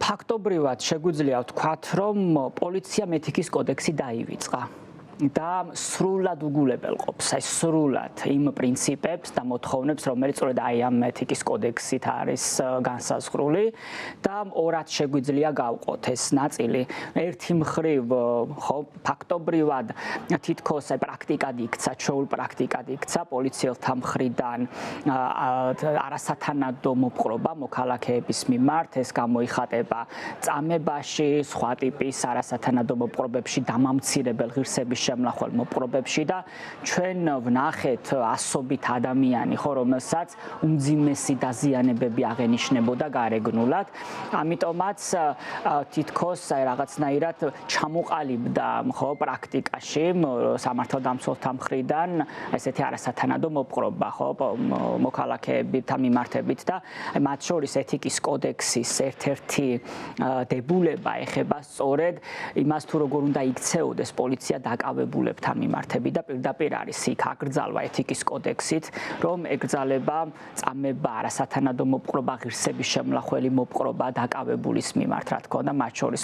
ფაქტობრივად შეგვიძლია ვთქვათ, რომ პოლიციამ ეთიკის კოდექსი დაივიწყა. და სრულად უგულებელყოფს, სრულად იმ პრინციპებს და მოთხოვნებს, რომელიც სწორედ აი ამ ეთიკის კოდექსით არის განსაზღვრული და ორად შეგვიძლია გავყოთ ეს ნაწილი. ერთი მხრივ, ხო, ფაქტობრივად თითქოს პრაქტიკად იქცა, ჩვეულ პრაქტიკად იქცა პოლიციელთა მხრიდან არასათანადო მოპყრობა მოქალაქეების მიმართ, ეს გამოიხატება წამებაში, სხვა ტიპის არასათანადო მოპყრობებში, დამამცირებელ ღირსების შემნახვალ მოპყრობებში და ჩვენ ვნახეთ ასობით ადამიანი, ხო, რომელსაც უმძიმესი დაზიანებები აღენიშნებოდა გარეგნულად. ამიტომაც თითქოს რაღაცნაირად ჩამოყალიბდა, ხო, პრაქტიკაში სამართალდამცველთა მხრიდან ესეთი არასათანადო მოპყრობა, ხო, მოქალაქეებთან მიმართებით და მათ შორის ეთიკის კოდექსის ერთ-ერთი დებულება ეხება სწორედ იმას, თუ როგორ უნდა იქცეოდეს პოლიცია დაკავებულებთან მიმართებით და პირდაპირ არის იქ აკრძალვა ეთიკის კოდექსით, რომ ეკრძალება წამება, არასათანადო მოპყრობა, ღირსების შემნახველი მოპყრობა დაკავებულის მიმართ, რა თქმა უნდა, მათ შორის